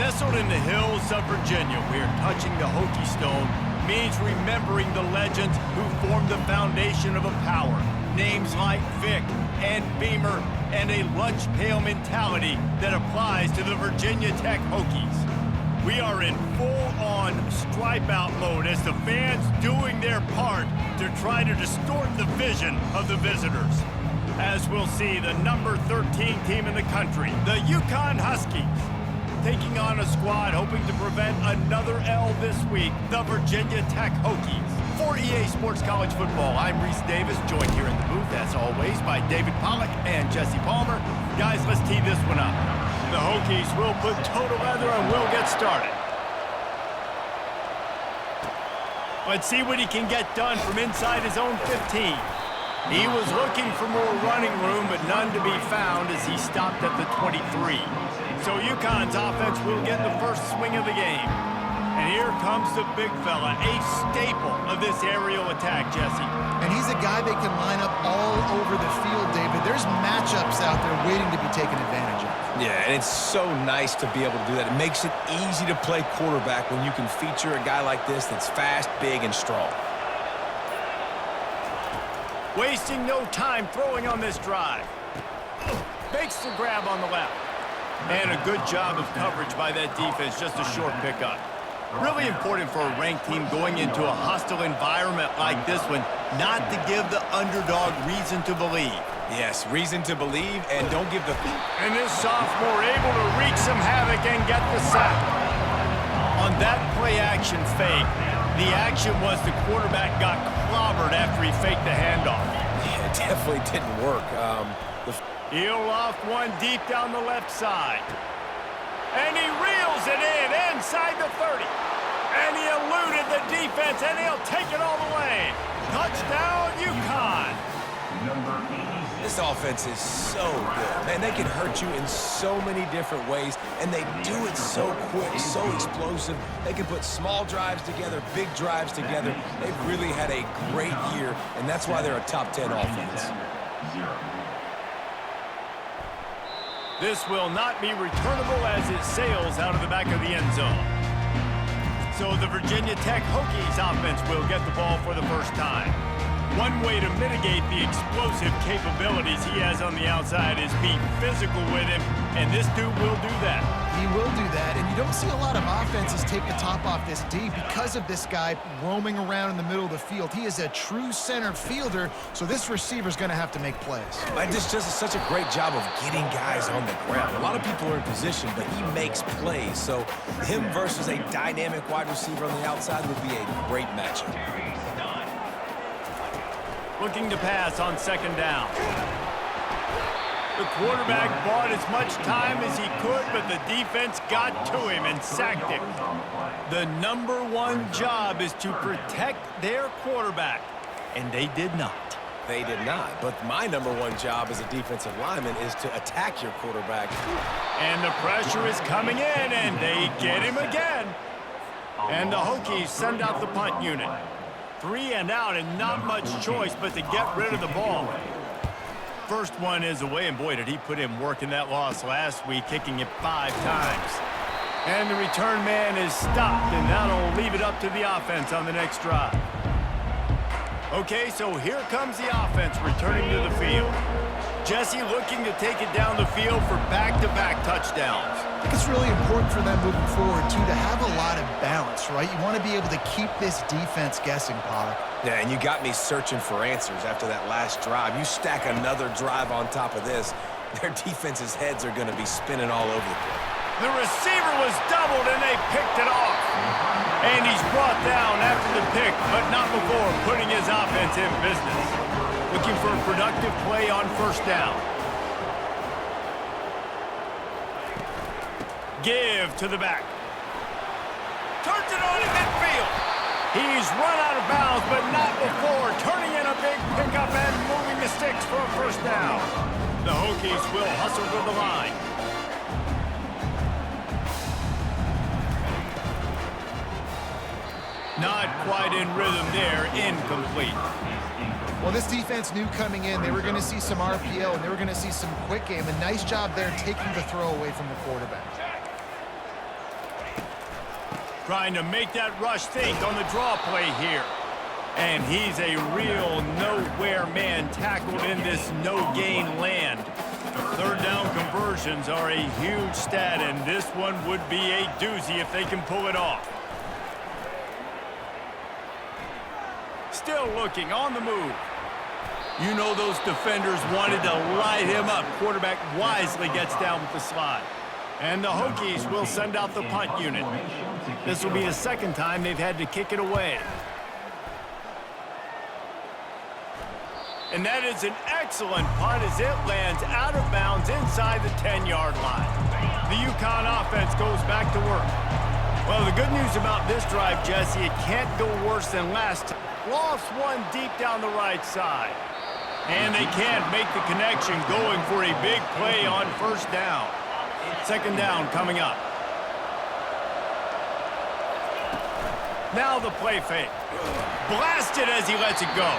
Nestled in the hills of Virginia, we are touching the Hokie Stone, means remembering the legends who formed the foundation of a power. Names like Vic and Beamer, and a lunch pail mentality that applies to the Virginia Tech Hokies. We are in full-on stripe-out mode as the fans doing their part to try to distort the vision of the visitors. As we'll see, the number 13 team in the country, the Uconn Huskies, taking on a squad hoping to prevent another L this week, the Virginia Tech Hokies. For EA Sports College Football, I'm Reese Davis, joined here in the booth, as always, by David Pollack and Jesse Palmer. Guys, let's tee this one up. The Hokies will put total leather and we'll get started. Let's see what he can get done from inside his own 15. He was looking for more running room, but none to be found as he stopped at the 23. So Uconn's offense will get the first swing of the game. And here comes the big fella, a staple of this aerial attack, Jesse. And he's a guy that can line up all over the field, David. There's matchups out there waiting to be taken advantage of. Yeah, and it's so nice to be able to do that. It makes it easy to play quarterback when you can feature a guy like this that's fast, big, and strong. Wasting no time throwing on this drive. Makes the grab on the left. And a good job of coverage by that defense, just a short pickup. Really important for a ranked team going into a hostile environment like this one, not to give the underdog reason to believe. Yes, reason to believe, and don't give the... And this sophomore able to wreak some havoc and get the sack. On that play-action fake, the action was the quarterback got clobbered after he faked the handoff. Yeah, it definitely didn't work. He'll loft one deep down the left side. And he reels it in inside the 30. And he eluded the defense, and he'll take it all the way. Touchdown, Uconn. This offense is so good. Man, they can hurt you in so many different ways, and they do it so quick, so explosive. They can put small drives together, big drives together. They've really had a great year, and that's why they're a top 10 offense. This will not be returnable as it sails out of the back of the end zone. So the Virginia Tech Hokies offense will get the ball for the first time. One way to mitigate the explosive capabilities he has on the outside is be physical with him, and this dude will do that. He will do that, and you don't see a lot of offenses take the top off this D because of this guy roaming around in the middle of the field. He is a true center fielder, so this receiver's going to have to make plays. And this does such a great job of getting guys on the ground. A lot of people are in position, but he makes plays, so him versus a dynamic wide receiver on the outside would be a great matchup. Looking to pass on second down. The quarterback bought as much time as he could, but the defense got to him and sacked him. The number one job is to protect their quarterback, and they did not. They did not, but my number one job as a defensive lineman is to attack your quarterback. And the pressure is coming in, and they get him again. And the Hokies send out the punt unit. 3 and out, and not much choice but to get rid of the ball. First one is away, and boy, did he put in work in that loss last week, kicking it 5 times. And the return man is stopped, and that'll leave it up to the offense on the next drive. Okay, so here comes the offense returning to the field. Jesse looking to take it down the field for back-to-back touchdowns. I think it's really important for them moving forward, too, to have a lot of balance, right? You want to be able to keep this defense guessing, Pollack. Yeah, and you got me searching for answers after that last drive. You stack another drive on top of this, their defense's heads are going to be spinning all over the place. The receiver was doubled, and they picked it off. And he's brought down after the pick, but not before putting his offense in business. Looking for a productive play on first down. Give to the back. Turns it on in midfield. He's run out of bounds, but not before turning in a big pickup and moving the sticks for a first down. The Hokies will hustle to the line. Not quite in rhythm there, incomplete. Well, this defense knew coming in they were going to see some RPO and they were going to see some quick game. A nice job there taking the throw away from the quarterback. Trying to make that rush think on the draw play here. And he's a real nowhere man tackled in this no-gain land. Third down conversions are a huge stat, and this one would be a doozy if they can pull it off. Still looking on the move. You know those defenders wanted to light him up. Quarterback wisely gets down with the slide. And the Hokies will send out the punt unit. This will be the second time they've had to kick it away. And that is an excellent punt as it lands out of bounds inside the 10-yard line. The Uconn offense goes back to work. Well, the good news about this drive, Jesse, it can't go worse than last time. Lost one deep down the right side. And they can't make the connection, going for a big play on first down. Second down coming up. Now the play fake. Blasted as he lets it go.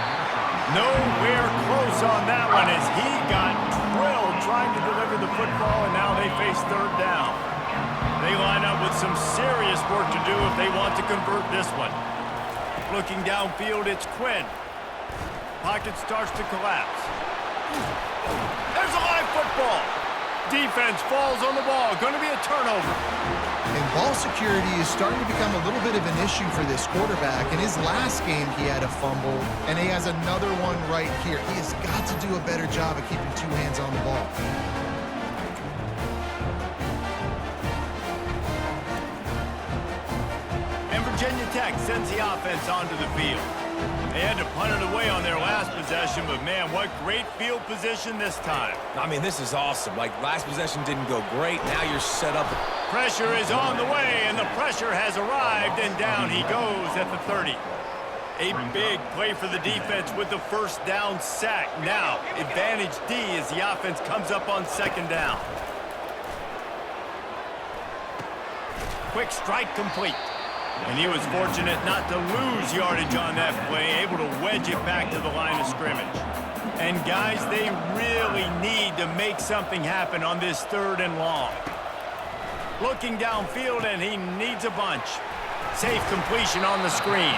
Nowhere close on that one as he got drilled trying to deliver the football, and now they face third down. They line up with some serious work to do if they want to convert this one. Looking downfield, it's Quinn. Pocket starts to collapse. There's a live football. Defense falls on the ball. Going to be a turnover. And ball security is starting to become a little bit of an issue for this quarterback. In his last game, he had a fumble, and he has another one right here. He has got to do a better job of keeping two hands on the ball. And Virginia Tech sends the offense onto the field. They had to punt it away on their last possession, but man, what great field position this time. I mean, this is awesome. Like, last possession didn't go great. Now you're set up. Pressure is on the way, and the pressure has arrived, and down he goes at the 30. A big play for the defense with the first down sack. Now, advantage D as the offense comes up on second down. Quick strike complete. And he was fortunate not to lose yardage on that play, able to wedge it back to the line of scrimmage. And guys, they really need to make something happen on this third and long. Looking downfield, and he needs a bunch. Safe completion on the screen.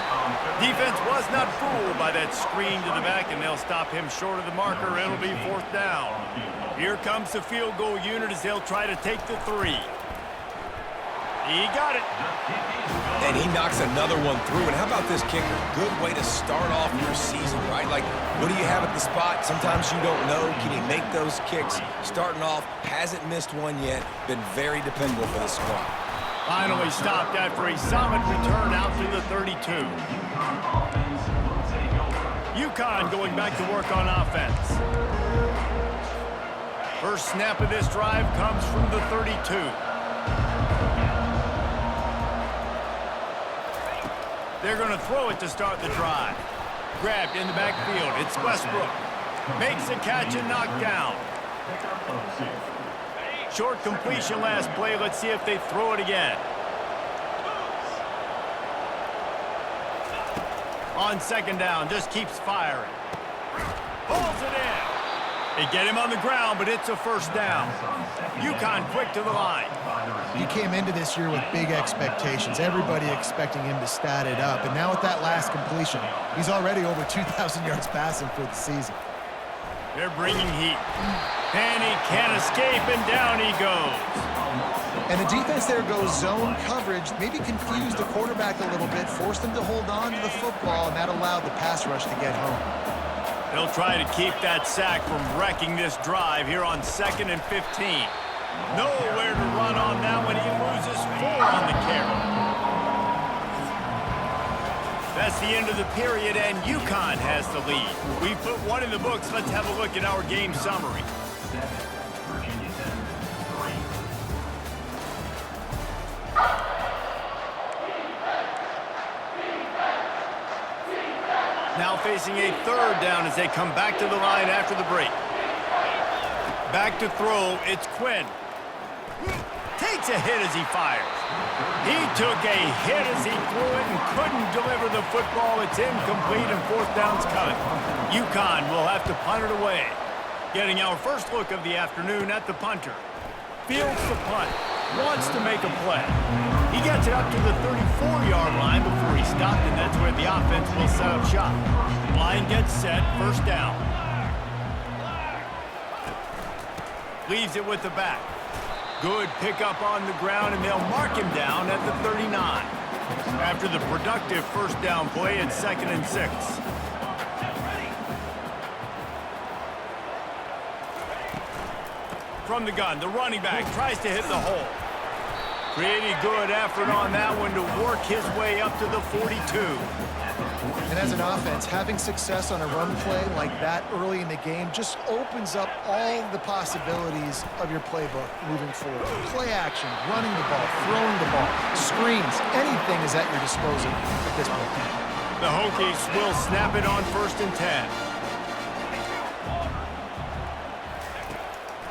Defense was not fooled by that screen to the back, and they'll stop him short of the marker. It'll be fourth down. Here comes the field goal unit as they'll try to take the 3. He got it. And he knocks another one through. And how about this kicker? Good way to start off your season, right? Like, what do you have at the spot? Sometimes you don't know. Can he make those kicks? Starting off, hasn't missed one yet. Been very dependable for the squad. Finally stopped after a solid return out to the 32. Uconn going back to work on offense. First snap of this drive comes from the 32. They're going to throw it to start the drive. Grabbed in the backfield. It's Westbrook. Makes a catch and knocked down. Short completion last play. Let's see if they throw it again. On second down, just keeps firing. Pulls it in. They get him on the ground, but it's a first down. Uconn quick to the line. He came into this year with big expectations. Everybody expecting him to stat it up. And now with that last completion, he's already over 2,000 yards passing for the season. They're bringing heat. And he can't escape, and down he goes. And the defense there goes zone coverage, maybe confused the quarterback a little bit, forced him to hold on to the football, and that allowed the pass rush to get home. They'll try to keep that sack from wrecking this drive here on 2nd and 15. Nowhere to run on now when he loses 4 on the carry. That's the end of the period, and Uconn has the lead. We put one in the books. Let's have a look at our game summary. Now facing a third down as they come back to the line after the break. Back to throw, it's Quinn. Takes a hit as he fires. He took a hit as he threw it and couldn't deliver the football. It's incomplete and fourth down's coming. Uconn will have to punt it away. Getting our first look of the afternoon at the punter. Fields the punt. wants to make a play. He gets it up to the 34-yard line before he stopped, and that's where the offense will set up shop. Line gets set, first down. Leaves it with the back. Good pickup on the ground, and they'll mark him down at the 39. After the productive first down play, it's 2nd and 6. From the gun, the running back tries to hit the hole. Pretty good effort on that one to work his way up to the 42. And as an offense, having success on a run play like that early in the game just opens up all the possibilities of your playbook moving forward. Play action, running the ball, throwing the ball, screens, anything is at your disposal at this point. The Hokies will snap it on 1st and 10.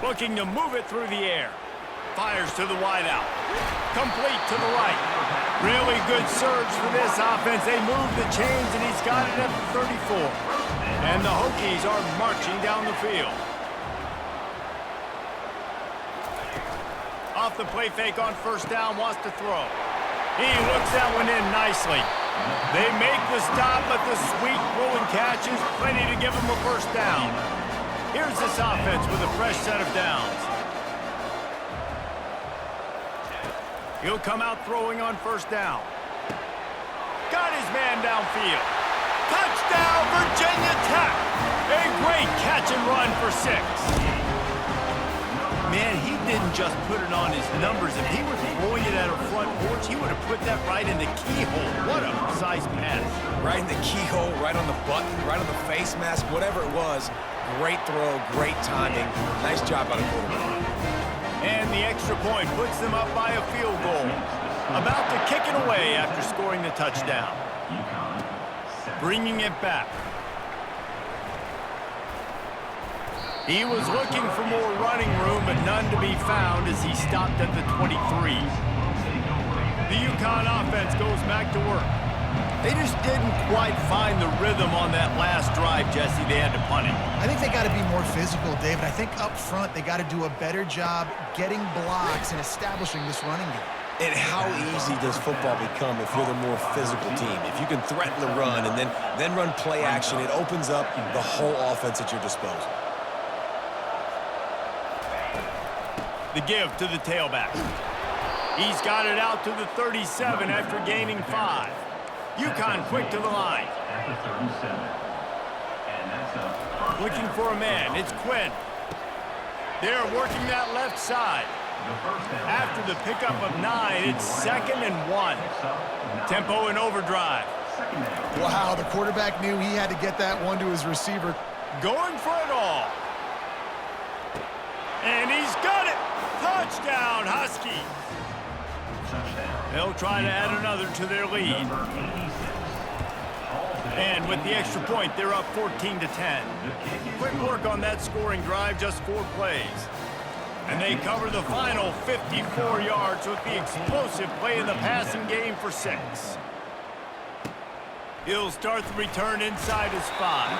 Looking to move it through the air. Fires to the wideout. Complete to the right. Really good surge for this offense. They move the chains, and he's got it at the 34. And the Hokies are marching down the field. Off the play fake on 1st down, wants to throw. He looks that one in nicely. They make the stop, but the sweet rolling catch is plenty to give them a 1st down. Here's this offense with a fresh set of downs. He'll come out throwing on 1st down. Got his man downfield. Touchdown, Virginia Tech! A great catch and run for 6. Man, he didn't just put it on his numbers. If he were throwing it at a front porch, he would have put that right in the keyhole. What a precise pass. Right in the keyhole, right on the button, right on the face mask, whatever it was. Great throw, great timing. Nice job by the quarterback. And the extra point puts them up by a field goal. About to kick it away after scoring the touchdown. Bringing it back. He was looking for more running room, but none to be found as he stopped at the 23. The Uconn offense goes back to work. They just didn't quite find the rhythm on that last drive, Jesse. They had to punt it. I think they got to be more physical, David. I think up front they got to do a better job getting blocks and establishing this running game. And how easy does football become if you're the more physical team? If you can threaten the run and then run play action, it opens up the whole offense at your disposal. The give to the tailback. He's got it out to the 37 after gaining 5. Uconn quick to the line. Looking for a man. It's Quinn. They're working that left side. After the pickup of 9, it's 2nd and 1. Tempo in overdrive. Wow, the quarterback knew he had to get that one to his receiver. Going for it all. And he's got it. Touchdown, Husky. They'll try to add another to their lead. And with the extra point, they're up 14-10. Quick work on that scoring drive, just 4 plays. And they cover the final 54 yards with the explosive play in the passing game for 6. He'll start the return inside his 5.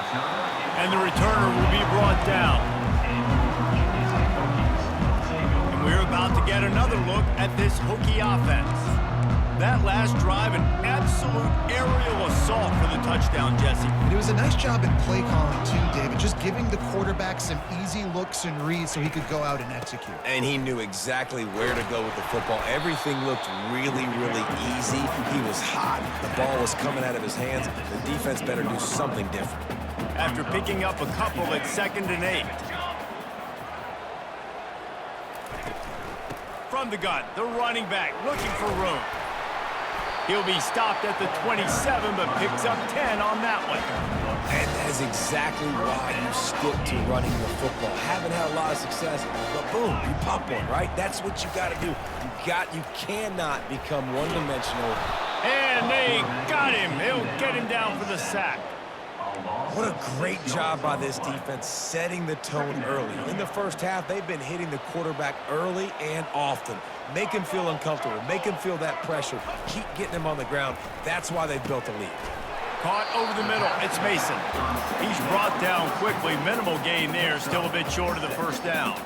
And the returner will be brought down. And we're about to get another look at this Hokie offense. That last drive, an absolute aerial assault for the touchdown, Jesse. It was a nice job in play calling, too, David. Just giving the quarterback some easy looks and reads so he could go out and execute. And he knew exactly where to go with the football. Everything looked really, really easy. He was hot. The ball was coming out of his hands. The defense better do something different. After picking up a couple at 2nd and 8. From the gun, the running back looking for room. He'll be stopped at the 27, but picks up 10 on that one. And that is exactly why you stick to running the football. Haven't had a lot of success, but boom, you pop one, right? That's what you got to do. You cannot become one-dimensional. And they got him. He'll get him down for the sack. What a great job by this defense setting the tone early. In the first half, they've been hitting the quarterback early and often. Make him feel uncomfortable. Make him feel that pressure. Keep getting him on the ground. That's why they've built a lead. Caught over the middle. It's Mason. He's brought down quickly. Minimal gain there. Still a bit short of the 1st down.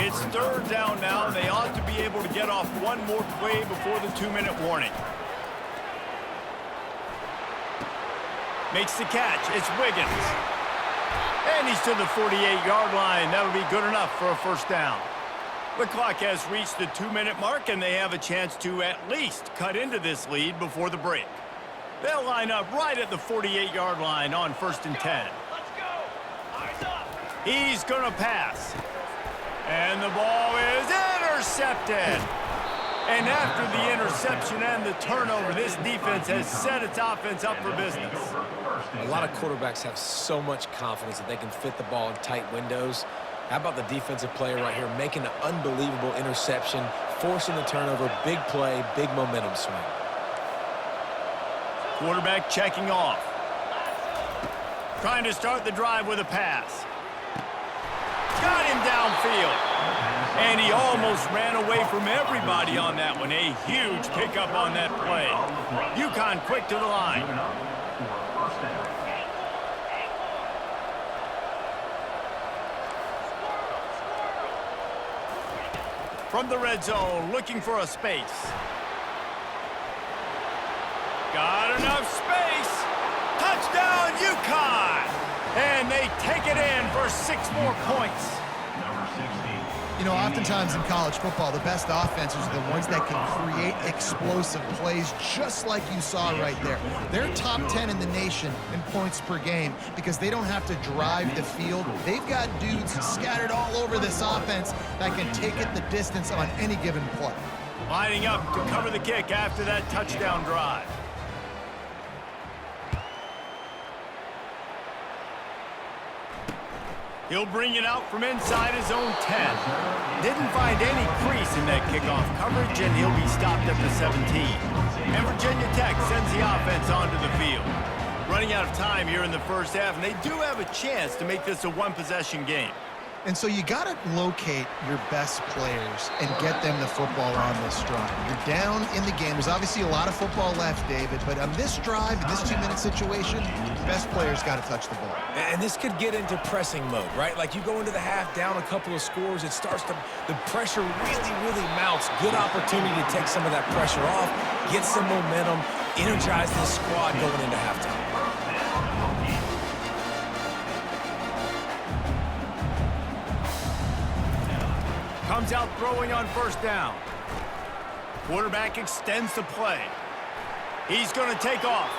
It's third down now, and they ought to be able to get off one more play before the 2-minute warning. Makes the catch. It's Wiggins. And he's to the 48-yard line. That'll be good enough for a first down. The clock has reached the 2-minute mark, and they have a chance to at least cut into this lead before the break. They'll line up right at the 48-yard line on 1st and 10. Let's go. Eyes up. He's going to pass. And the ball is intercepted. And after the interception and the turnover, this defense has set its offense up for business. A lot of quarterbacks have so much confidence that they can fit the ball in tight windows. How about the defensive player right here making an unbelievable interception, forcing the turnover, big play, big momentum swing. Quarterback checking off. Trying to start the drive with a pass. Got him downfield. And he almost ran away from everybody on that one. A huge pickup on that play. Uconn quick to the line. From the red zone, looking for a space. Got enough space. Touchdown, Uconn! And they take it in for 6 more points. You know, oftentimes in college football, the best offenses are the ones that can create explosive plays just like you saw right there. They're top 10 in the nation in points per game because they don't have to drive the field. They've got dudes scattered all over this offense that can take it the distance on any given play. Lining up to cover the kick after that touchdown drive. He'll bring it out from inside his own 10. Didn't find any crease in that kickoff coverage, and he'll be stopped at the 17. And Virginia Tech sends the offense onto the field. Running out of time here in the first half, and they do have a chance to make this a one-possession game. And so you got to locate your best players and get them the football on this drive. You're down in the game. There's obviously a lot of football left, David, but on this drive, in this 2-minute situation, best players got to touch the ball. And this could get into pressing mode, right? Like you go into the half down a couple of scores, it starts to, the pressure really mounts. Good opportunity to take some of that pressure off, get some momentum, energize this squad going into halftime. Comes out throwing on first down. Quarterback extends the play. He's going to take off.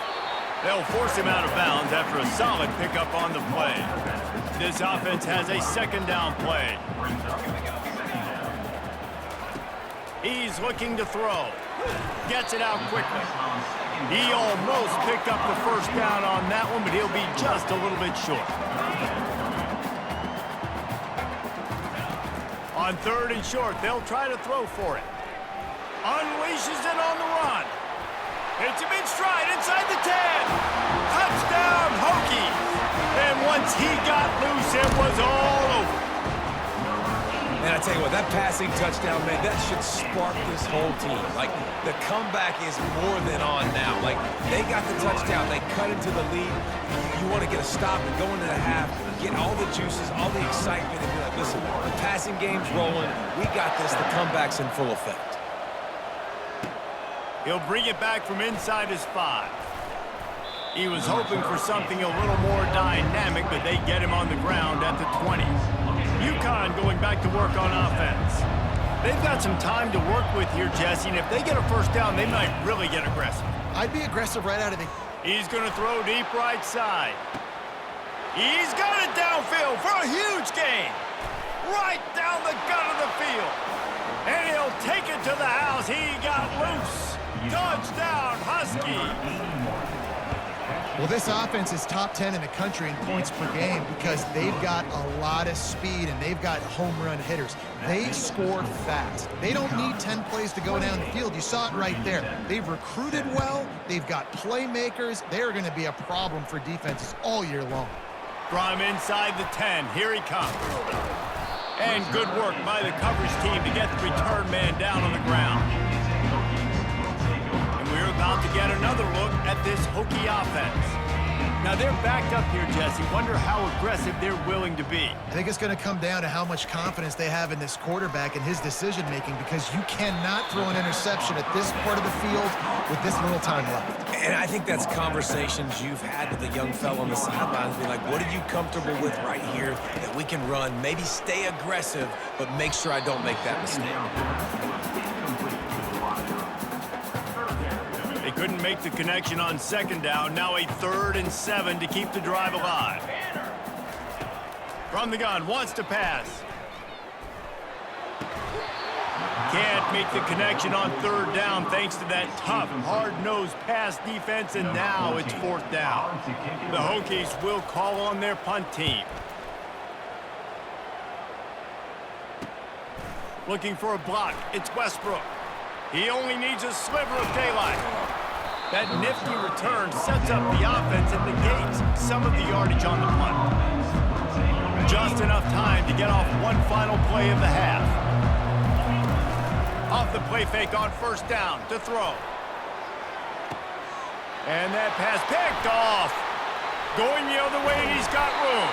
They'll force him out of bounds after a solid pickup on the play. This offense has a second down play. He's looking to throw. Gets it out quickly. He almost picked up the first down on that one, but he'll be just a little bit short. On 3rd and short, they'll try to throw for it. Unleashes it on the run. Hits him in stride inside the 10. Touchdown, Hokies. And once he got loose, it was all over. Man, I tell you what, that passing touchdown, man, that should spark this whole team. Like, the comeback is more than on now. Like, they got the touchdown. They cut into the lead. You want to get a stop and go into the half, get all the juices, all the excitement, and be like, listen, the passing game's rolling. We got this. The comeback's in full effect. He'll bring it back from inside his 5. He was hoping for something a little more dynamic, but they get him on the ground at the 20. Uconn going back to work on offense. They've got some time to work with here, Jesse, and if they get a first down, they might really get aggressive. I'd be aggressive right out of the... He's going to throw deep right side. He's got it downfield for a huge gain. Right down the gut of the field. And he'll take it to the house. He got loose. Touchdown, Husky. Well, this offense is top 10 in the country in points per game because they've got a lot of speed and they've got home run hitters. They score fast. They don't need 10 plays to go down the field. You saw it right there. They've recruited well. They've got playmakers. They're going to be a problem for defenses all year long. From inside the 10, here he comes. And good work by the coverage team to get the return man down on the ground. And we're about to get another look at this Hokie offense. Now they're backed up here, Jesse. Wonder how aggressive they're willing to be. I think it's going to come down to how much confidence they have in this quarterback and his decision-making, because you cannot throw an interception at this part of the field with this little time left. And I think that's conversations you've had with the young fellow on the sidelines, being like, what are you comfortable with right here that we can run? Maybe stay aggressive, but make sure I don't make that mistake. They couldn't make the connection on second down. Now a 3rd and 7 to keep the drive alive. From the gun, wants to pass. Can't make the connection on 3rd down thanks to that tough, hard-nosed pass defense, and now it's 4th down. The Hokies will call on their punt team. Looking for a block, it's Westbrook. He only needs a sliver of daylight. That nifty return sets up the offense and negates some of the yardage on the punt. Just enough time to get off one final play of the half. Off the play fake on 1st down to throw. And that pass picked off. Going the other way, and he's got room.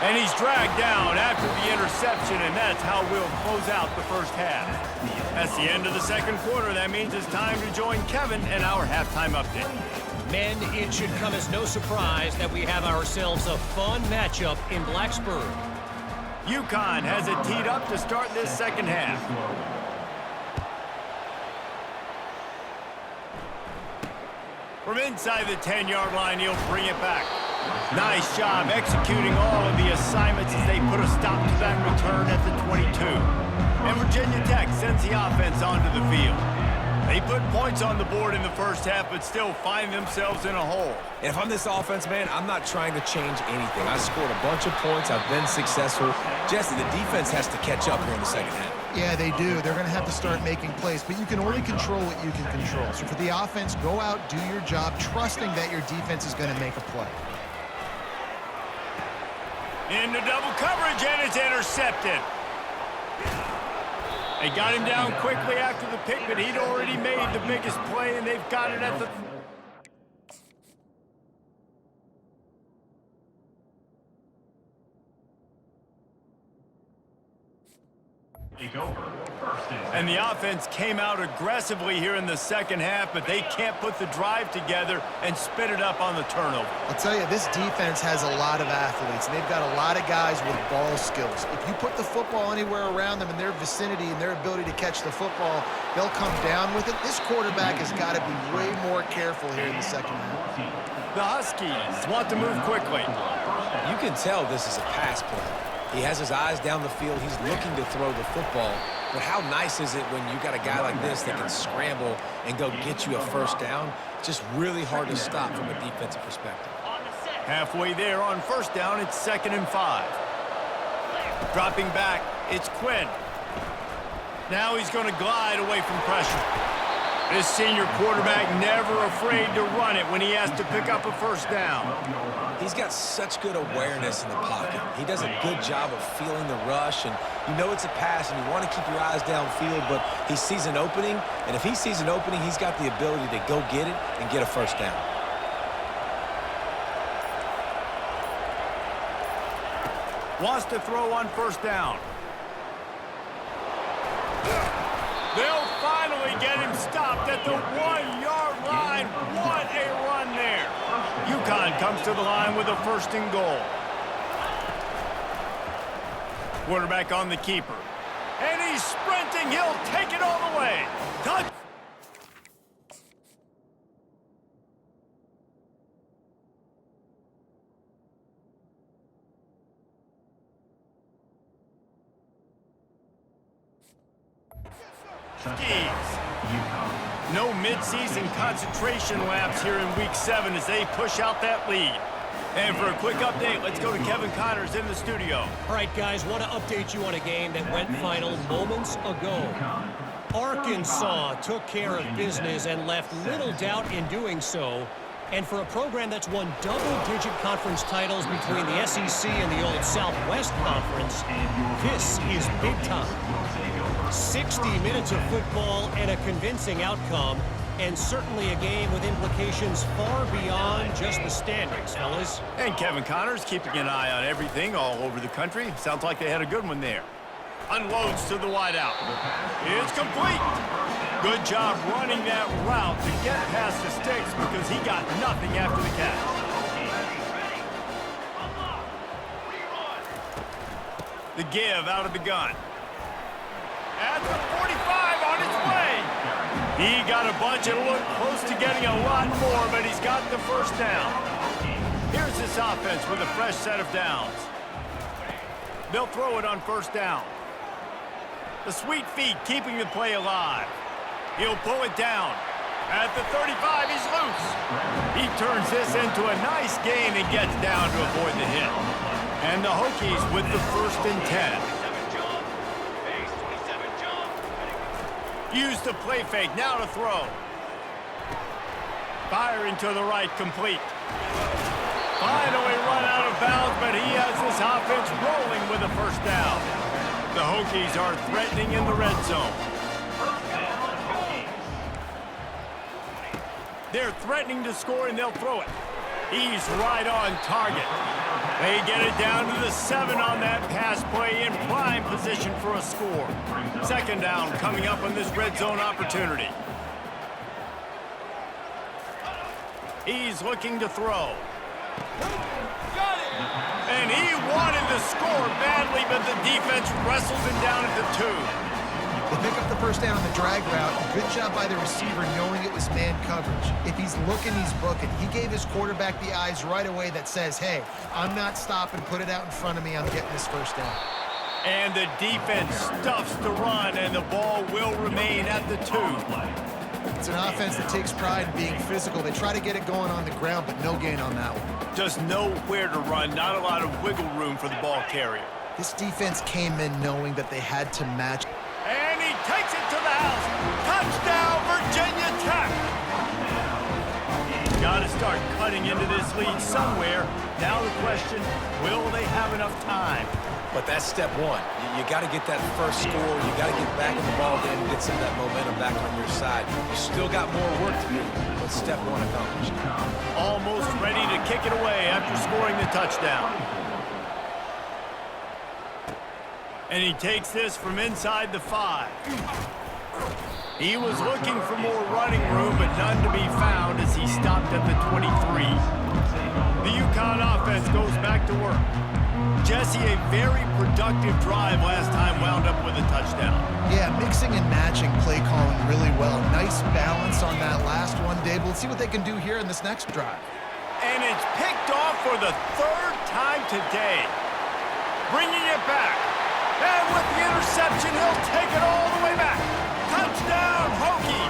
And he's dragged down after the interception, and that's how we'll close out the first half. That's the end of the second quarter. That means it's time to join Kevin and our halftime update. Men, it should come as no surprise that we have ourselves a fun matchup in Blacksburg. Uconn has it teed up to start this second half. From inside the 10-yard line, he'll bring it back. Nice job executing all of the assignments as they put a stop to that return at the 22. And Virginia Tech sends the offense onto the field. They put points on the board in the first half, but still find themselves in a hole. And if I'm this offense, man, I'm not trying to change anything. I scored a bunch of points. I've been successful. Jesse, the defense has to catch up here in the second half. Yeah, they do. They're going to have to start making plays, but you can only control what you can control. So for the offense, go out, do your job, trusting that your defense is going to make a play. Into double coverage, and it's intercepted. They got him down quickly after the pick, but he'd already made the biggest play, and they've got it at the... And the offense came out aggressively here in the second half, but they can't put the drive together and spit it up on the turnover. I'll tell you, this defense has a lot of athletes, and they've got a lot of guys with ball skills. If you put the football anywhere around them in their vicinity and their ability to catch the football, they'll come down with it. This quarterback has got to be way more careful here in the second half. The Huskies want to move quickly. You can tell this is a pass play. He has his eyes down the field. He's looking to throw the football. But how nice is it when you got a guy like this that can scramble and go get you a first down? It's just really hard to stop from a defensive perspective. Halfway there on 1st down, it's 2nd and 5. Dropping back, it's Quinn. Now he's going to glide away from pressure. This senior quarterback never afraid to run it when he has to pick up a first down. He's got such good awareness in the pocket. He does a good job of feeling the rush, and you know it's a pass, and you want to keep your eyes downfield, but he sees an opening, and if he sees an opening, he's got the ability to go get it and get a first down. Wants to throw on 1st down. They'll finally get him stopped at the 1-yard line. What a run there. Uconn comes to the line with a 1st and goal. Quarterback on the keeper. And he's sprinting. He'll take it all the way. Touch. No midseason concentration laps here in Week 7 as they push out that lead. And for a quick update, let's go to Kevin Connors in the studio. All right, guys, want to update you on a game that went final moments ago. Arkansas took care of business and left little doubt in doing so. And for a program that's won double-digit conference titles between the SEC and the old Southwest Conference, this is big time. 60 minutes of football and a convincing outcome. and certainly a game with implications far beyond just the standings, fellas. And Kevin Connors keeping an eye on everything all over the country. Sounds like they had a good one there. Unloads to the wideout. It's complete. Good job running that route to get past the sticks because he got nothing after the catch. The give out of the gun. At the 45 on its way. He got a bunch and looked close to getting a lot more, but he's got the first down. Here's this offense with a fresh set of downs. They'll throw it on first down. The sweet feet keeping the play alive. He'll pull it down. At the 35, he's loose. He turns this into a nice gain and gets down to avoid the hit. And the Hokies with the 1st and 10. Use the play fake, now to throw. Firing to the right, complete. Finally run out of bounds, but he has this offense rolling with a first down. The Hokies are threatening in the red zone. They're threatening to score, and they'll throw it. He's right on target. They get it down to the 7 on that pass play in prime position for a score. 2nd down coming up on this red zone opportunity. He's looking to throw. And he wanted to score badly, but the defense wrestles him down at the 2. They pick up the first down on the drag route. Good job by the receiver knowing it was man coverage. If he's looking, he's booking. He gave his quarterback the eyes right away that says, hey, I'm not stopping. Put it out in front of me. I'm getting this first down. And the defense stuffs the run, and the ball will remain at the 2. It's an offense that takes pride in being physical. They try to get it going on the ground, but no gain on that one. Just know where to run. Not a lot of wiggle room for the ball carrier. This defense came in knowing that they had to match. And he takes it to the house. Touchdown, Virginia Tech. Got to start cutting into this lead somewhere. Now the question, will they have enough time? But that's step one. You got to get that first score. You got to get back in the ball game and get some of that momentum back on your side. You still got more work to do, but step one accomplished. Almost ready to kick it away after scoring the touchdown. And he takes this from inside the 5. He was looking for more running room, but none to be found as he stopped at the 23. The Uconn offense goes back to work. Jesse, a very productive drive last time, wound up with a touchdown. Yeah, mixing and matching play calling really well. Nice balance on that last one, Dave. Let's see what they can do here in this next drive. And it's picked off for the 3rd time today. Bringing it back. And with the interception, he'll take it all the way back. Touchdown, Hokie!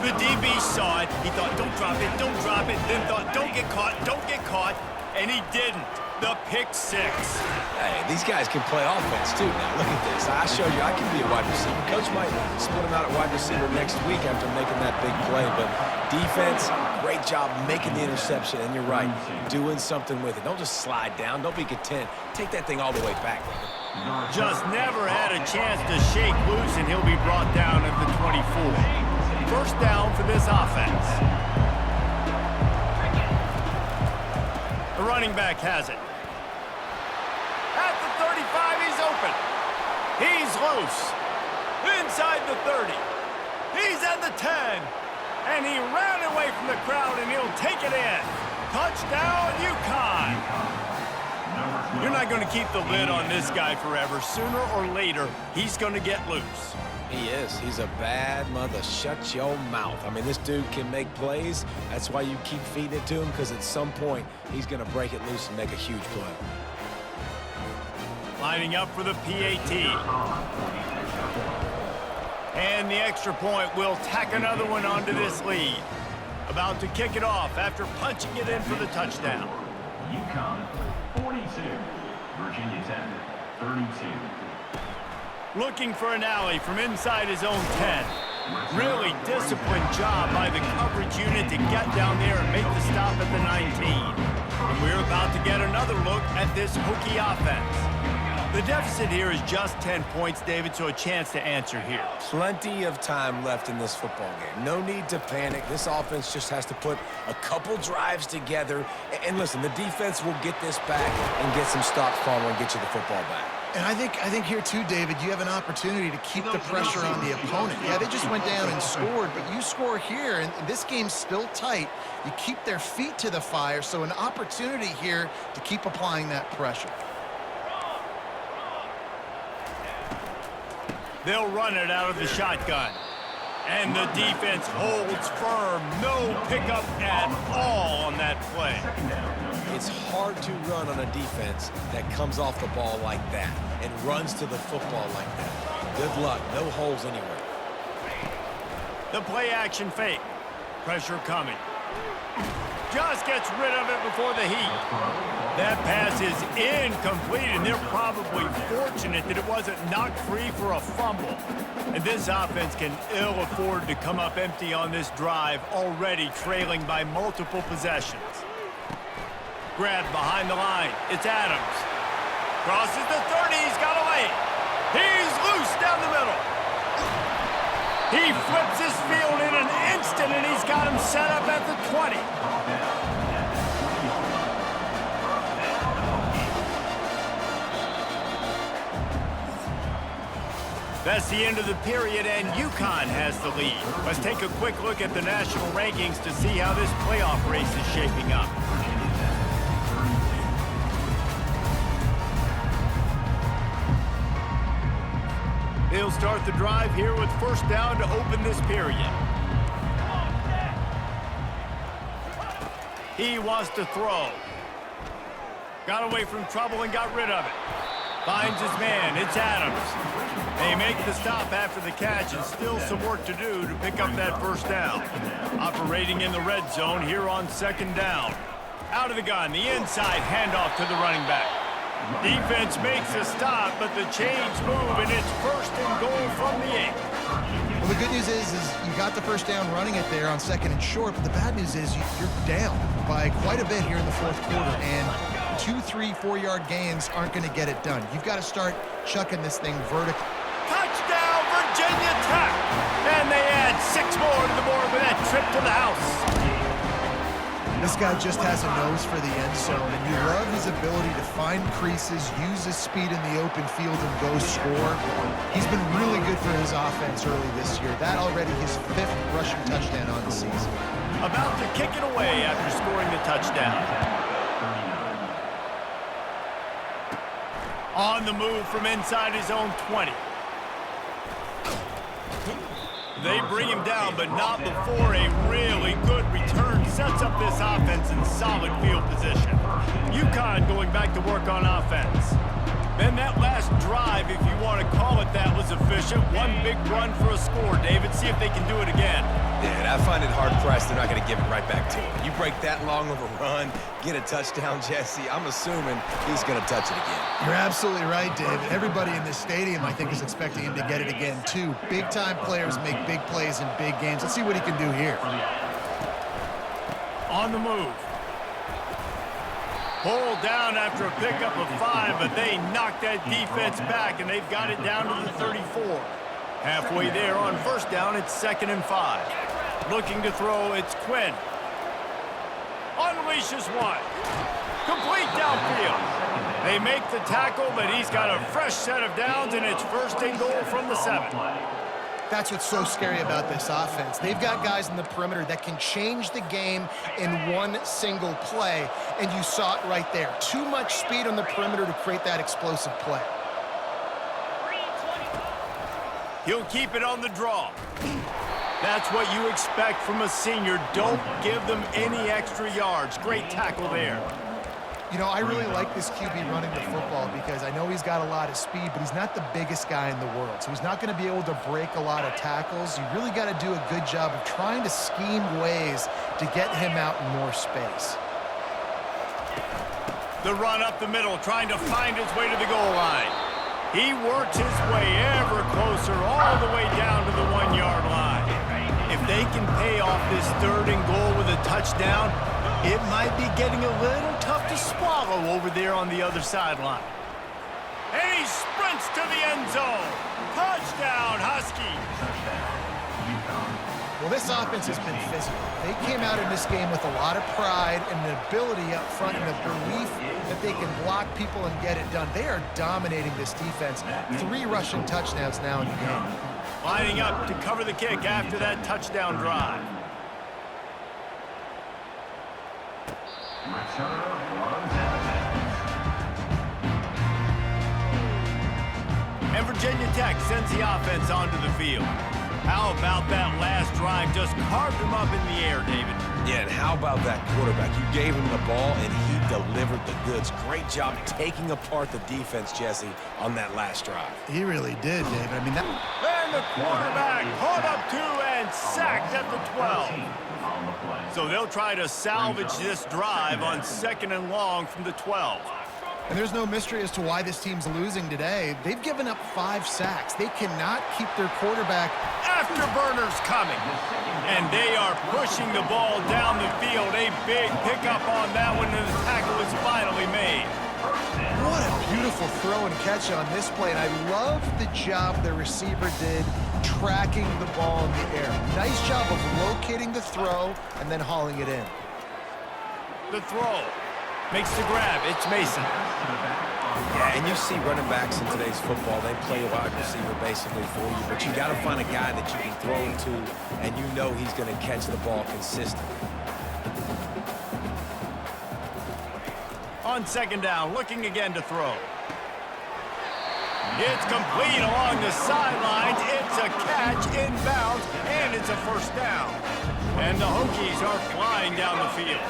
The DB saw it. He thought, don't drop it, don't drop it. Then thought, don't get caught, don't get caught. And he didn't. The pick 6. Hey, these guys can play offense, too. Now, look at this. I showed you I can be a wide receiver. Coach might split him out at wide receiver next week after making that big play. But defense, great job making the interception. And you're right, doing something with it. Don't just slide down. Don't be content. Take that thing all the way back, brother. Just never had a chance to shake loose, and he'll be brought down at the 24. First down for this offense. The running back has it. At the 35, he's open. He's loose. Inside the 30. He's at the 10. And he ran away from the crowd, and he'll take it in. Touchdown, Uconn. You're not going to keep the lid on this guy forever. Sooner or later, he's going to get loose. He is. He's a bad mother. Shut your mouth. I mean, this dude can make plays. That's why you keep feeding it to him, because at some point, he's going to break it loose and make a huge play. Lining up for the PAT. And the extra point will tack another one onto this lead. About to kick it off after punching it in for the touchdown. Uconn, 42. Virginia Tech, 32. Looking for an alley from inside his own 10. Really disciplined job by the coverage unit to get down there and make the stop at the 19. And we're about to get another look at this Hokie offense. The deficit here is just 10 points, David, so a chance to answer here. Plenty of time left in this football game. No need to panic. This offense just has to put a couple drives together. And listen, the defense will get this back and get some stops following and get you the football back. And I think here too, David, you have an opportunity to keep the pressure on the opponent. Yeah, they just went down and scored, but you score here, and this game's still tight. You keep their feet to the fire, so an opportunity here to keep applying that pressure. They'll run it out of the shotgun. And the defense holds firm. No pickup at all on that play. It's hard to run on a defense that comes off the ball like that and runs to the football like that. Good luck. No holes anywhere. The play action fake. Pressure coming. Just gets rid of it before the heat. That pass is incomplete, and they're probably fortunate that it wasn't knocked free for a fumble. And this offense can ill afford to come up empty on this drive, already trailing by multiple possessions. Grabbed behind the line. It's Adams. Crosses the 30. He's got away. He's loose down the middle. He flips his field in an instant, and he's got him set up at the 20. That's the end of the period, and Uconn has the lead. Let's take a quick look at the national rankings to see how this playoff race is shaping up. He'll start the drive here with first down to open this period. He wants to throw. Got away from trouble and got rid of it. Finds his man. It's Adams. They make the stop after the catch, and still some work to do to pick up that first down. Operating in the red zone here on second down. Out of the gun, the inside handoff to the running back. Defense makes a stop, but the chains move, and it's first and goal from the 8. Well, the good news is you got the first down running it there on second and short, but the bad news is you're down by quite a bit here in the fourth quarter, and 2, 3, 4-yard gains aren't going to get it done. You've got to start chucking this thing vertically. Touchdown, Virginia Tech! And they add 6 more to the board with that trip to the house. This guy just has a nose for the end zone, and you love his ability to find creases, use his speed in the open field, and go score. He's been really good for his offense early this year. That already his 5th rushing touchdown on the season. About to kick it away after scoring the touchdown. On the move from inside his own 20. They bring him down, but not before a really good return sets up this offense in solid field position. Uconn going back to work on offense. Then that last drive, if you want to call it that, was efficient. One big run for a score, David. See if they can do it again. Yeah, I find it hard-pressed they're not going to give it right back to him. You break that long of a run, get a touchdown, Jesse, I'm assuming he's going to touch it again. You're absolutely right, David. Everybody in this stadium, I think, is expecting him to get it again, too. Big-time players make big plays in big games. Let's see what he can do here. On the move. Pulled down after a pickup of 5, but they knocked that defense back, and they've got it down to the 34. Halfway there on first down, it's 2nd and 5. Looking to throw, it's Quinn. Unleashes one. Complete downfield. They make the tackle, but he's got a fresh set of downs, and it's first and goal from the 7. That's what's so scary about this offense. They've got guys in the perimeter that can change the game in one single play, and you saw it right there. Too much speed on the perimeter to create that explosive play. He'll keep it on the draw. That's what you expect from a senior. Don't give them any extra yards. Great tackle there. You know, I really like this QB running the football because I know he's got a lot of speed, but he's not the biggest guy in the world. So he's not going to be able to break a lot of tackles. You really got to do a good job of trying to scheme ways to get him out in more space. The run up the middle, trying to find his way to the goal line. He works his way ever closer, all the way down to the 1-yard line. If they can pay off this 3rd and goal with a touchdown, it might be getting a little tough to swallow over there on the other sideline. And he sprints to the end zone. Touchdown, Huskies. Well, this offense has been physical. They came out in this game with a lot of pride and an ability up front and a belief that they can block people and get it done. They are dominating this defense. 3 rushing touchdowns now in the game. Lining up to cover the kick after that touchdown drive. And Virginia Tech sends the offense onto the field. How about that last drive? Just carved him up in the air, David. Yeah, and how about that quarterback? You gave him the ball, and he delivered the goods. Great job taking apart the defense, Jesse, on that last drive. He really did, David. I mean, that... And the quarterback caught up to and sacked at the 12. So they'll try to salvage this drive on 2nd and long from the 12. And there's no mystery as to why this team's losing today. They've given up 5 sacks. They cannot keep their quarterback. Afterburners coming. And they are pushing the ball down the field. A big pickup on that one, and the tackle is finally made. What a beautiful throw and catch on this play. And I love the job the receiver did tracking the ball in the air. Nice job of locating the throw and then hauling it in. The throw. Makes the grab. It's Mason. Yeah, and you see running backs in today's football, they play a wide receiver basically for you, but you got to find a guy that you can throw him to, and you know he's going to catch the ball consistently. On 2nd down, looking again to throw. It's complete along the sidelines. It's a catch inbounds, and it's a 1st down. And the Hokies are flying down the field.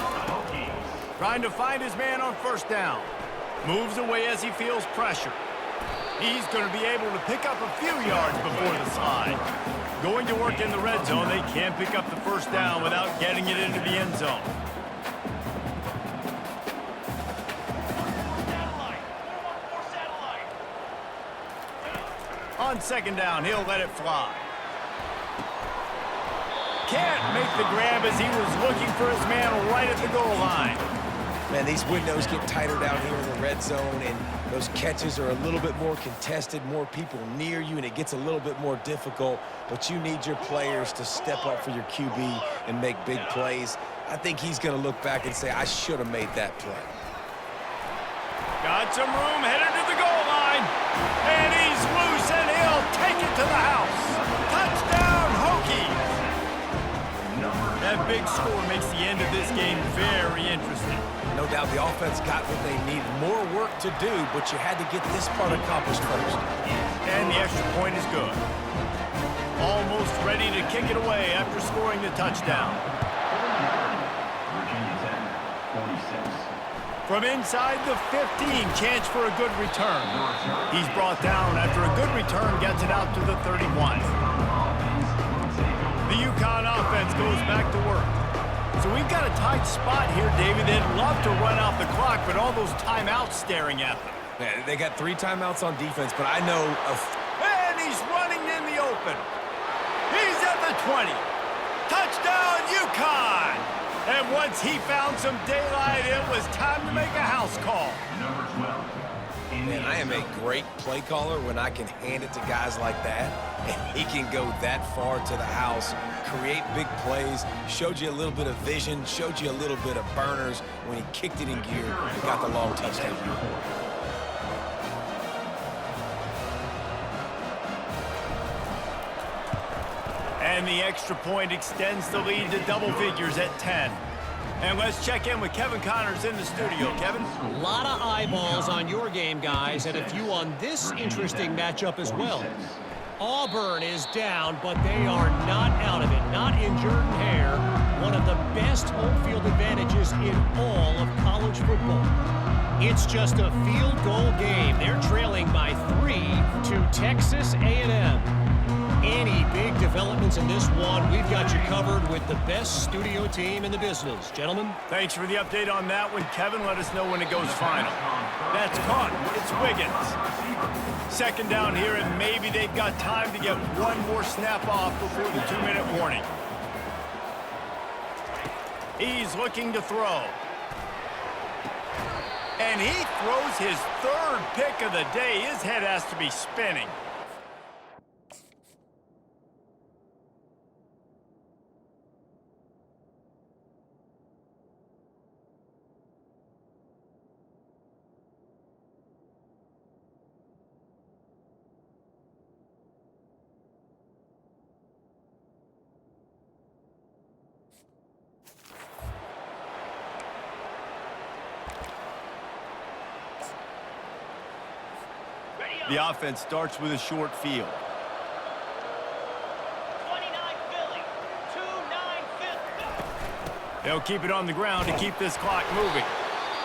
Trying to find his man on 1st down. Moves away as he feels pressure. He's going to be able to pick up a few yards before the slide. Going to work in the red zone. They can't pick up the 1st down without getting it into the end zone. On 2nd down, he'll let it fly. Can't make the grab as he was looking for his man right at the goal line. Man, these windows get tighter down here in the red zone, and those catches are a little bit more contested, more people near you, and it gets a little bit more difficult, but you need your players to step up for your QB and make big plays. I think he's going to look back and say, I should have made that play. Got some room, headed to the goal line, and he's loose, and he'll take it to the house. Touchdown, Hokies! That big score makes the end of this game very interesting. No doubt the offense got what they needed. More work to do, but you had to get this part accomplished first. And the extra point is good. Almost ready to kick it away after scoring the touchdown. Virginia Tech, 46. From inside the 15, chance for a good return. He's brought down after a good return gets it out to the 31. The Uconn offense goes back to work. So we've got a tight spot here, David. They'd love to run out the clock, but all those timeouts staring at them. Yeah, they got 3 timeouts on defense, but I know And he's running in the open. He's at the 20. Touchdown, Uconn! And once he found some daylight, it was time to make a house call. Number 12. Man, I am a great play caller when I can hand it to guys like that, and he can go that far to the house, create big plays, showed you a little bit of vision, showed you a little bit of burners when he kicked it in gear and got the long touchdown. And the extra point extends the lead to double figures at 10. And let's check in with Kevin Connors in the studio. Kevin? A lot of eyeballs on your game, guys, and a few on this interesting matchup as well. Auburn is down, but they are not out of it. Not injured in hair. One of the best home field advantages in all of college football. It's just a field goal game. They're trailing by 3 to Texas A&M. Any big developments in this one, we've got you covered with the best studio team in the business. Gentlemen? Thanks for the update on that one, Kevin. Let us know when it goes final. That's caught. It's Wiggins. 2nd down here, and maybe they've got time to get one more snap off before the 2-minute warning. He's looking to throw. And he throws his third pick of the day. His head has to be spinning. The offense starts with a short field. 29 Philly, 2-9 Philly. They'll keep it on the ground to keep this clock moving.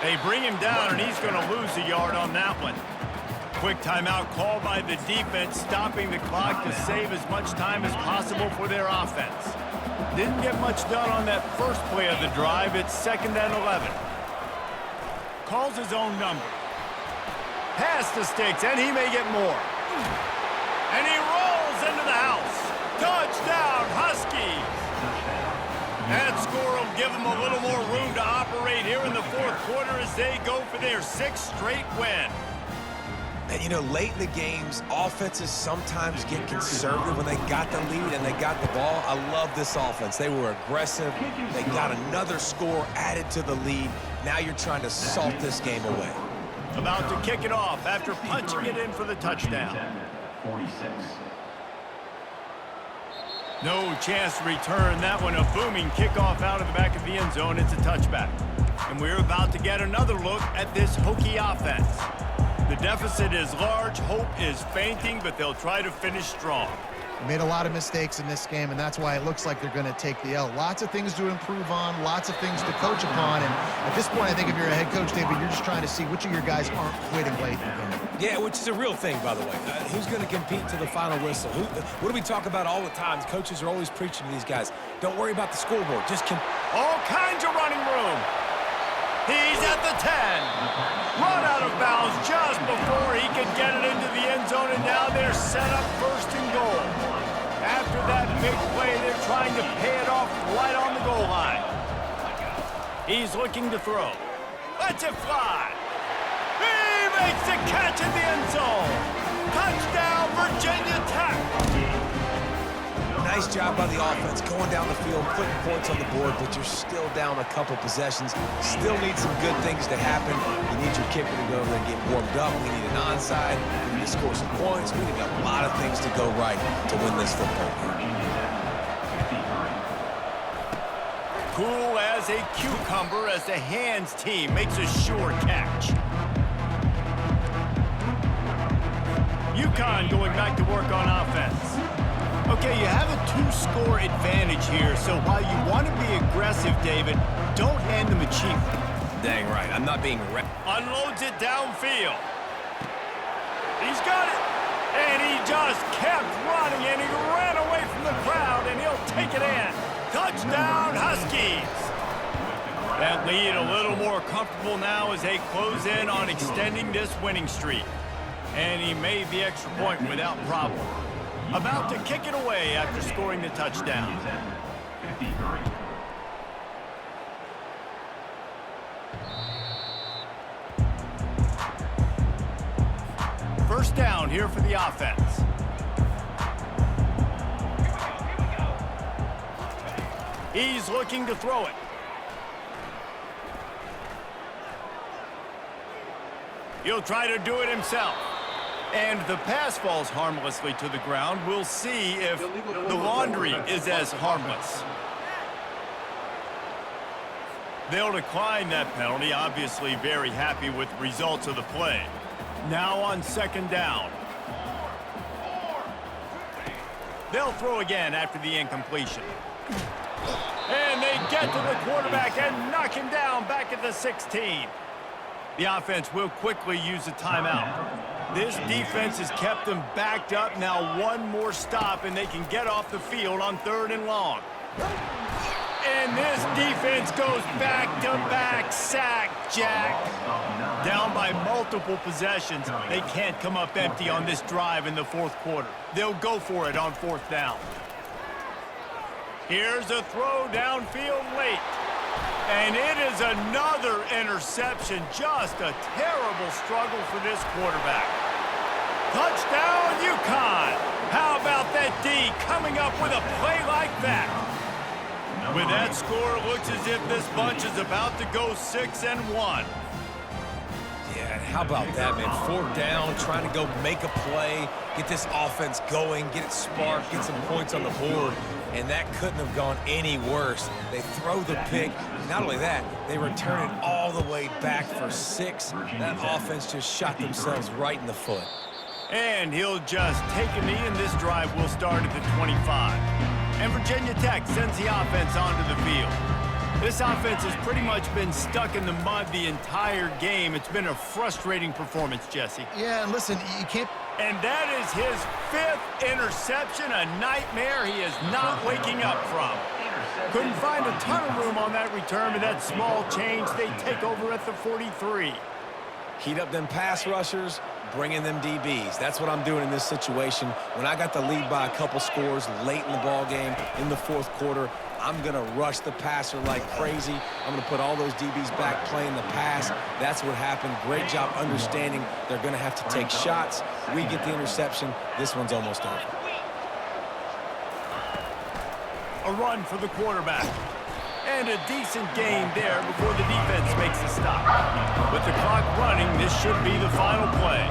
They bring him down, and he's going to lose a yard on that one. Quick timeout called by the defense, stopping the clock to save as much time as possible for their offense. Didn't get much done on that first play of the drive. It's 2nd and 11. Calls his own number. Pass the sticks, and he may get more. And he rolls into the house. Touchdown, Huskies! That score will give them a little more room to operate here in the fourth quarter as they go for their 6th straight win. And, you know, late in the games, offenses sometimes get conservative when they got the lead and they got the ball. I love this offense. They were aggressive. They got another score added to the lead. Now you're trying to salt this game away. About to kick it off after punching it in for the touchdown. 46. No chance to return that one. A booming kickoff out of the back of the end zone. It's a touchback. And we're about to get another look at this Hokie offense. The deficit is large. Hope is fainting, but they'll try to finish strong. Made a lot of mistakes in this game, and that's why it looks like they're going to take the L. Lots of things to improve on, lots of things to coach upon, and at this point, I think if you're a head coach, David, you're just trying to see which of your guys aren't quitting late in the game. Yeah, which is a real thing, by the way. Who's going to compete to the final whistle? What do we talk about all the time? Coaches are always preaching to these guys. Don't worry about the scoreboard. Just all kinds of running room. He's at the 10. Run out of bounds just before he could get it into the end zone, and now they're set up 1st and goal. After that big play, they're trying to pay it off right on the goal line. He's looking to throw. Lets it fly. He makes the catch in the end zone. Touchdown, Virginia Tech. nice job by the offense going down the field, putting points on the board, but you're still down a couple possessions. Still need some good things to happen. You need your kicker to go over and get warmed up. We need an onside. We need to score some points. We need a lot of things to go right to win this football game. Cool as a cucumber as the hands team makes a sure catch. Uconn going back to work on offense. Okay, you have a 2-score advantage here, so while you want to be aggressive, David, don't hand them a cheap. Dang right, I'm not being unloads it downfield. He's got it, and he just kept running, and he ran away from the crowd, and he'll take it in. Touchdown, Huskies! That lead a little more comfortable now as they close in on extending this winning streak. And he made the extra point without problem. About to kick it away after scoring the touchdown. 53. First down here for the offense. He's looking to throw it. He'll try to do it himself. And the pass falls harmlessly to the ground. We'll see if the laundry is as harmless. They'll decline that penalty, obviously very happy with the results of the play. Now on second down. They'll throw again after the incompletion. And they get to the quarterback and knock him down back at the 16. The offense will quickly use a timeout. This defense has kept them backed up. Now one more stop and they can get off the field on 3rd and long. And this defense goes back-to-back sack, Jack. Down by multiple possessions. They can't come up empty on this drive in the 4th quarter. They'll go for it on 4th down. Here's a throw downfield late. And it is another interception. Just a terrible struggle for this quarterback. Touchdown, Uconn. How about that D coming up with a play like that? With that score, it looks as if this bunch is about to go 6-1. Yeah, and how about that, man? 4th down, trying to go make a play, get this offense going, get it sparked, get some points on the board, and that couldn't have gone any worse. They throw the pick. Not only that, they return it all the way back for 6. That offense just shot themselves right in the foot. And he'll just take a knee, and this drive will start at the 25. And Virginia Tech sends the offense onto the field. This offense has pretty much been stuck in the mud the entire game. It's been a frustrating performance, Jesse. Yeah, and listen, you can't... And that is his 5th interception, a nightmare he is not waking up from. Couldn't find a ton of room on that return, but that small change, they take over at the 43. Heat up them pass rushers, bring in them DBs. That's what I'm doing in this situation. When I got the lead by a couple scores late in the ball game, in the 4th quarter, I'm going to rush the passer like crazy. I'm going to put all those DBs back playing the pass. That's what happened. Great job understanding they're going to have to take shots. We get the interception. This one's almost over. A run for the quarterback. And a decent gain there before the defense makes a stop. With the clock running, this should be the final play.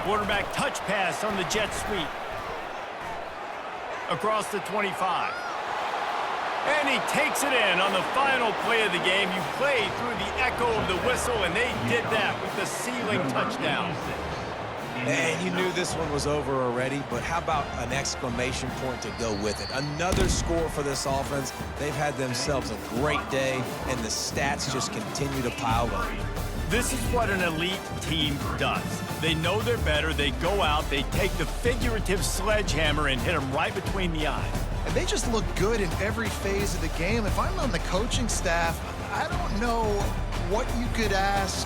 Quarterback touch pass on the jet sweep. Across the 25. And he takes it in on the final play of the game. You play through the echo of the whistle, and they did that with the ceiling touchdown. And you knew this one was over already, but how about an exclamation point to go with it? Another score for this offense. They've had themselves a great day, and the stats just continue to pile up. This is what an elite team does. They know they're better. They go out, they take the figurative sledgehammer and hit them right between the eyes. And they just look good in every phase of the game. If I'm on the coaching staff, I don't know what you could ask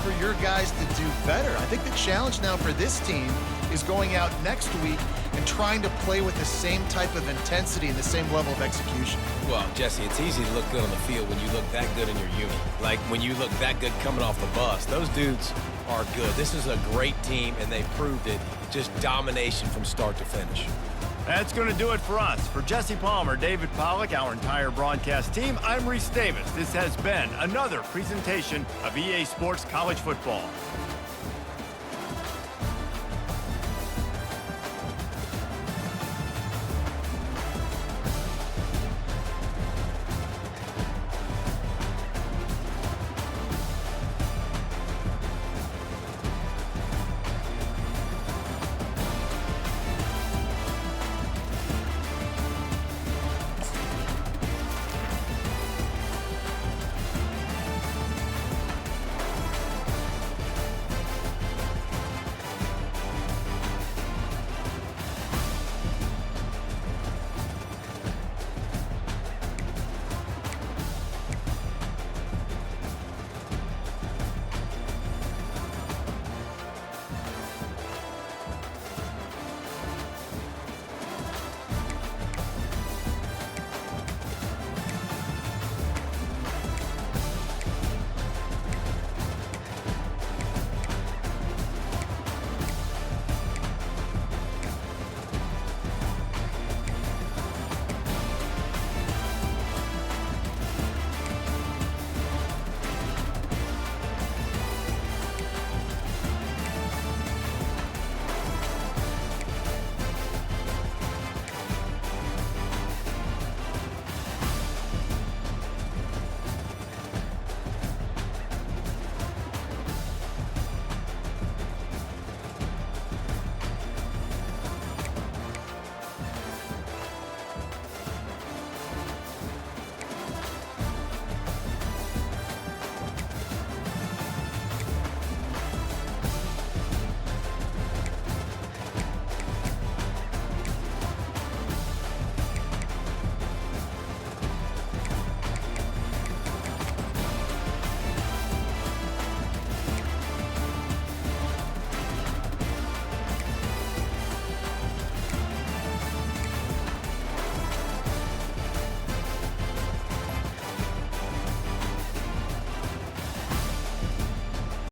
for your guys to do better. I think the challenge now for this team is going out next week and trying to play with the same type of intensity and the same level of execution. Well, Jesse, it's easy to look good on the field when you look that good in your unit. Like when you look that good coming off the bus. Those dudes are good. This is a great team, and they proved it. Just domination from start to finish. That's going to do it for us. For Jesse Palmer, David Pollack, our entire broadcast team, I'm Reese Davis. This has been another presentation of EA Sports College Football.